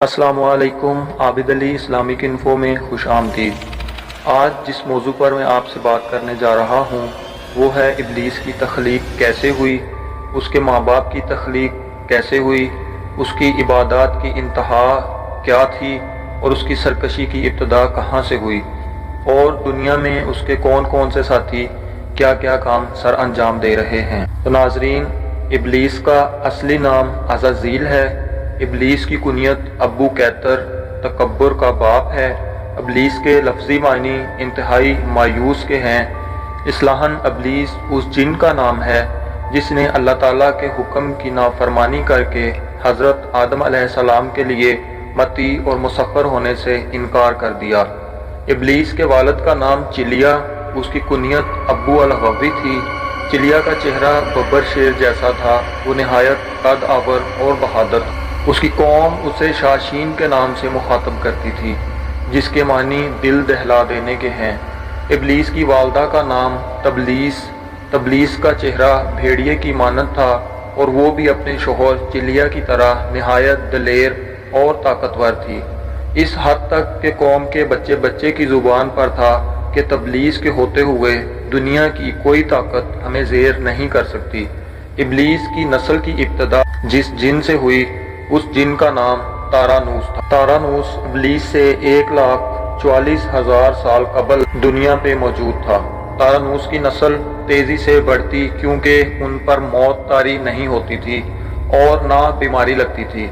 السلام علیکم، Abid Ali Islamic info میں خوش آمدید۔ آج جس موضوع پر میں آپ سے بات کرنے جا رہا ہوں وہ ہے ابلیس کی تخلیق کیسے ہوئی، اس کے ماں باپ کی تخلیق کیسے ہوئی، اس کی عبادات کی انتہا کیا تھی اور اس کی سرکشی کی ابتدا کہاں سے ہوئی، اور دنیا میں اس کے کون کون سے ساتھی کیا کیا کام سر انجام دے رہے ہیں۔ تو ناظرین، ابلیس کا اصلی نام عزازیل ہے۔ ابلیس کی کنیت ابو کیتر، تکبر کا باپ ہے۔ ابلیس کے لفظی معنی انتہائی مایوس کے ہیں۔ اصطلاحاً ابلیس اس جن کا نام ہے جس نے اللہ تعالیٰ کے حکم کی نافرمانی کر کے حضرت آدم علیہ السلام کے لیے مطیع اور مسخر ہونے سے انکار کر دیا۔ ابلیس کے والد کا نام چلیا، اس کی کنیت ابو الغوی تھی۔ چلیا کا چہرہ ببر شیر جیسا تھا، وہ نہایت قد آور اور بہادر تھا۔ اس کی قوم اسے شاشین کے نام سے مخاطب کرتی تھی، جس کے معنی دل دہلا دینے کے ہیں۔ ابلیس کی والدہ کا نام تبلیس۔ تبلیس کا چہرہ بھیڑیے کی مانند تھا اور وہ بھی اپنے شوہر چلیا کی طرح نہایت دلیر اور طاقتور تھی، اس حد تک کہ قوم کے بچے بچے کی زبان پر تھا کہ تبلیس کے ہوتے ہوئے دنیا کی کوئی طاقت ہمیں زیر نہیں کر سکتی۔ ابلیس کی نسل کی ابتدا جس جن سے ہوئی اس جن کا نام تارانوس تھا۔ تارانوس ابلیس سے 1,44,000 سال قبل دنیا پہ موجود تھا۔ تارانوس کی نسل تیزی سے بڑھتی کیونکہ ان پر موت طاری نہیں ہوتی تھی اور نہ بیماری لگتی تھی۔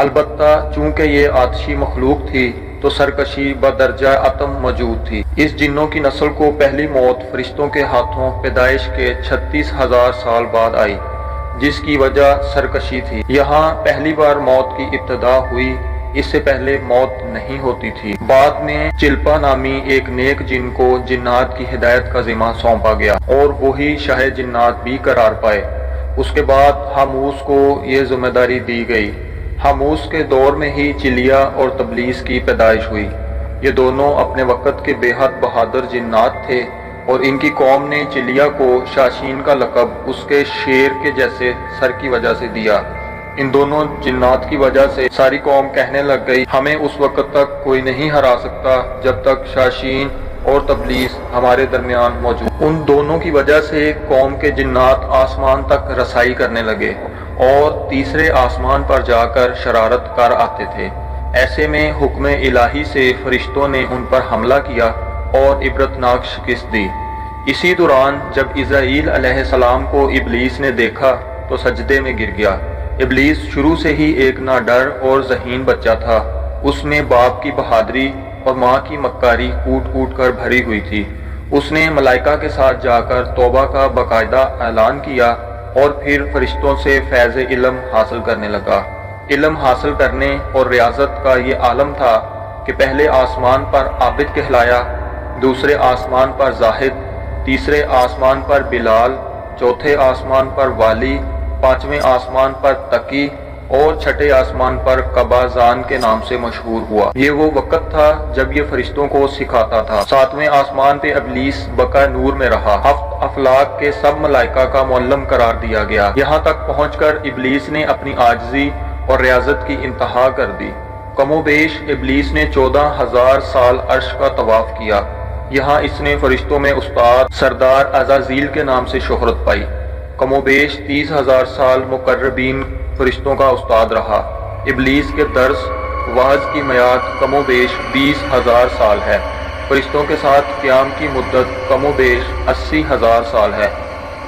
البتہ چونکہ یہ آتشی مخلوق تھی تو سرکشی بدرجہ اتم موجود تھی۔ اس جنوں کی نسل کو پہلی موت فرشتوں کے ہاتھوں پیدائش کے 36,000 سال بعد آئی، جس کی وجہ سرکشی تھی۔ یہاں پہلی بار موت کی ابتدا ہوئی، اس سے پہلے موت نہیں ہوتی تھی۔ بعد میں چلپا نامی ایک نیک جن کو جنات کی ہدایت کا ذمہ سونپا گیا اور وہی شاہ جنات بھی قرار پائے۔ اس کے بعد حاموس کو یہ ذمہ داری دی گئی۔ حاموس کے دور میں ہی چلیا اور تبلیس کی پیدائش ہوئی۔ یہ دونوں اپنے وقت کے بے حد بہادر جنات تھے اور ان کی قوم نے چلیا کو شاشین کا لقب اس کے شیر کے جیسے سر کی وجہ سے دیا۔ ان دونوں جنات کی وجہ سے ساری قوم کہنے لگ گئی، ہمیں اس وقت تک کوئی نہیں ہرا سکتا جب تک شاشین اور تبلیس ہمارے درمیان موجود۔ ان دونوں کی وجہ سے قوم کے جنات آسمان تک رسائی کرنے لگے اور تیسرے آسمان پر جا کر شرارت کر آتے تھے۔ ایسے میں حکم الہی سے فرشتوں نے ان پر حملہ کیا اور عبرتناک شکست دی۔ اسی دوران جب عزرائیل علیہ السلام کو ابلیس نے دیکھا تو سجدے میں گر گیا۔ ابلیس شروع سے ہی ایک ناڈر اور ذہین بچہ تھا۔ اس میں باپ کی بہادری اور ماں کی مکاری کوٹ کوٹ کر بھری ہوئی تھی۔ اس نے ملائکہ کے ساتھ جا کر توبہ کا باقاعدہ اعلان کیا اور پھر فرشتوں سے فیض علم حاصل کرنے لگا۔ علم حاصل کرنے اور ریاضت کا یہ عالم تھا کہ پہلے آسمان پر عابد کہلایا، دوسرے آسمان پر زاہد، تیسرے آسمان پر بلال، چوتھے آسمان پر والی، پانچویں آسمان پر تقی اور چھٹے آسمان پر قبازان کے نام سے مشہور ہوا۔ یہ وہ وقت تھا جب یہ فرشتوں کو سکھاتا تھا۔ ساتویں آسمان پہ ابلیس بقا نور میں رہا۔ ہفت افلاک کے سب ملائکہ کا معلم قرار دیا گیا۔ یہاں تک پہنچ کر ابلیس نے اپنی عاجزی اور ریاضت کی انتہا کر دی۔ کم و بیش ابلیس نے 14,000 سال عرش کا طواف کیا۔ یہاں اس نے فرشتوں میں استاد سردار عزازیل کے نام سے شہرت پائی۔ کم و بیش 30,000 سال مقربین فرشتوں کا استاد رہا۔ ابلیس کے درس وعظ کی میعاد کم و بیش 20,000 سال ہے۔ فرشتوں کے ساتھ قیام کی مدت کم و بیش 80,000 سال ہے۔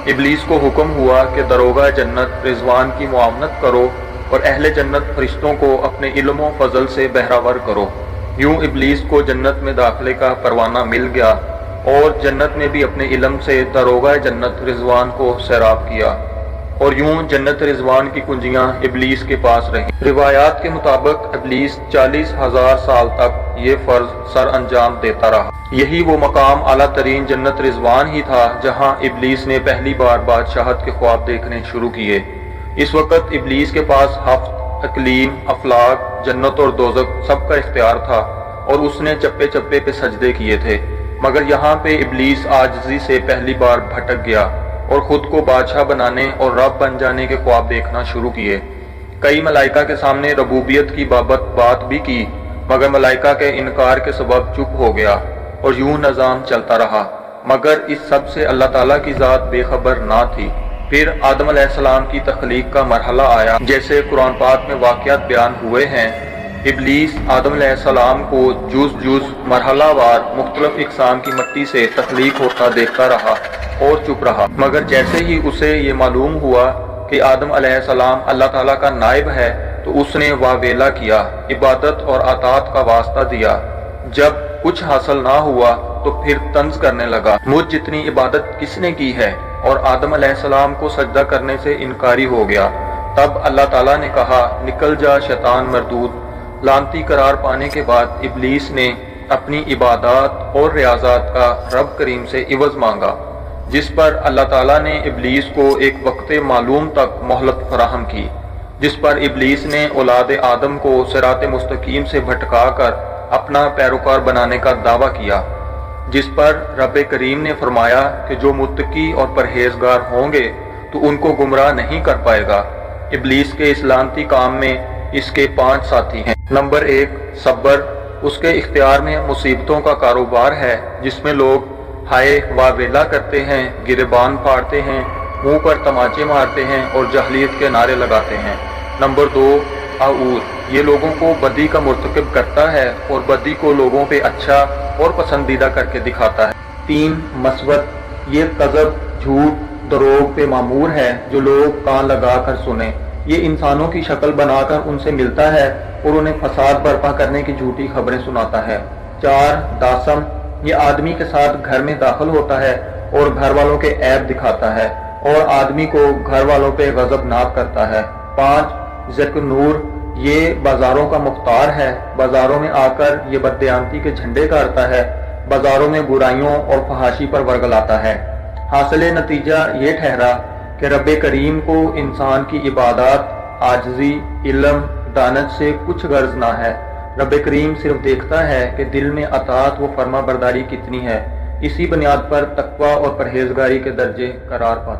ابلیس کو حکم ہوا کہ داروغہ جنت رضوان کی معاونت کرو اور اہل جنت فرشتوں کو اپنے علم و فضل سے بہرہور کرو۔ یوں ابلیس کو جنت میں داخلے کا پروانہ مل گیا اور جنت میں بھی اپنے علم سے داروغہ جنت رضوان کو سیراب کیا، اور یوں جنت رضوان کی کنجیاں ابلیس کے پاس رہیں۔ روایات کے مطابق ابلیس 40,000 سال تک یہ فرض سر انجام دیتا رہا۔ یہی وہ مقام اعلیٰ ترین جنت رضوان ہی تھا جہاں ابلیس نے پہلی بار بادشاہت کے خواب دیکھنے شروع کیے۔ اس وقت ابلیس کے پاس ہفت اقلیم، افلاک، جنت اور دوزخ سب کا اختیار تھا اور اس نے چپے چپے پہ سجدے کیے تھے، مگر یہاں پہ ابلیس عاجزی سے پہلی بار بھٹک گیا اور خود کو بادشاہ بنانے اور رب بن جانے کے خواب دیکھنا شروع کیے۔ کئی ملائکہ کے سامنے ربوبیت کی بابت بات بھی کی، مگر ملائکہ کے انکار کے سبب چپ ہو گیا اور یوں نظام چلتا رہا، مگر اس سب سے اللہ تعالیٰ کی ذات بے خبر نہ تھی۔ پھر آدم علیہ السلام کی تخلیق کا مرحلہ آیا، جیسے قرآن پاک میں واقعات بیان ہوئے ہیں۔ ابلیس آدم علیہ السلام کو جز مرحلہ وار مختلف اقسام کی مٹی سے تخلیق ہوتا دیکھتا رہا اور چپ رہا، مگر جیسے ہی اسے یہ معلوم ہوا کہ آدم علیہ السلام اللہ تعالیٰ کا نائب ہے تو اس نے واویلا کیا، عبادت اور اطاعت کا واسطہ دیا۔ جب کچھ حاصل نہ ہوا تو پھر طنز کرنے لگا، مجھ جتنی عبادت کس نے کی ہے، اور آدم علیہ السلام کو سجدہ کرنے سے انکاری ہو گیا۔ تب اللہ تعالیٰ نے کہا، نکل جا شیطان مردود۔ لعنتی قرار پانے کے بعد ابلیس نے اپنی عبادات اور ریاضات کا رب کریم سے عوض مانگا، جس پر اللہ تعالیٰ نے ابلیس کو ایک وقت معلوم تک مہلت فراہم کی، جس پر ابلیس نے اولاد آدم کو صراط مستقیم سے بھٹکا کر اپنا پیروکار بنانے کا دعویٰ کیا، جس پر رب کریم نے فرمایا کہ جو متقی اور پرہیزگار ہوں گے تو ان کو گمراہ نہیں کر پائے گا۔ ابلیس کے اس لعنتی کام میں اس کے 5 ساتھی ہیں۔ نمبر 1، صبر۔ اس کے اختیار میں مصیبتوں کا کاروبار ہے، جس میں لوگ ہائے واویلا کرتے ہیں، گریبان پھاڑتے ہیں، منہ پر تماچے مارتے ہیں اور جاہلیت کے نعرے لگاتے ہیں۔ نمبر 2، اعور۔ یہ لوگوں کو بدی کا مرتکب کرتا ہے اور بدی کو لوگوں پہ اچھا اور پسندیدہ کر کے دکھاتا ہے۔ 3، مسوت۔ یہ کذب، جھوٹ، دروغ پہ معمور ہے جو لوگ کان لگا کر سنیں۔ یہ انسانوں کی شکل بنا کر ان سے ملتا ہے اور انہیں فساد برپا کرنے کی جھوٹی خبریں سناتا ہے۔ 4، داسم۔ یہ آدمی کے ساتھ گھر میں داخل ہوتا ہے اور گھر والوں کے عیب دکھاتا ہے اور آدمی کو گھر والوں پہ غضب ناک کرتا ہے۔ 5، ذکرنور۔ یہ بازاروں کا مختار ہے، بازاروں میں آ کر یہ بددیانتی کے جھنڈے گاڑتا ہے، بازاروں میں برائیوں اور فحاشی پر ورگلاتا ہے۔ حاصل نتیجہ یہ ٹھہرا کہ رب کریم کو انسان کی عبادات، عاجزی، علم، دانش سے کچھ غرض نہ ہے۔ رب کریم صرف دیکھتا ہے کہ دل میں اطاعت و فرما برداری کتنی ہے۔ اسی بنیاد پر تقویٰ اور پرہیزگاری کے درجے قرار پاتے ہیں۔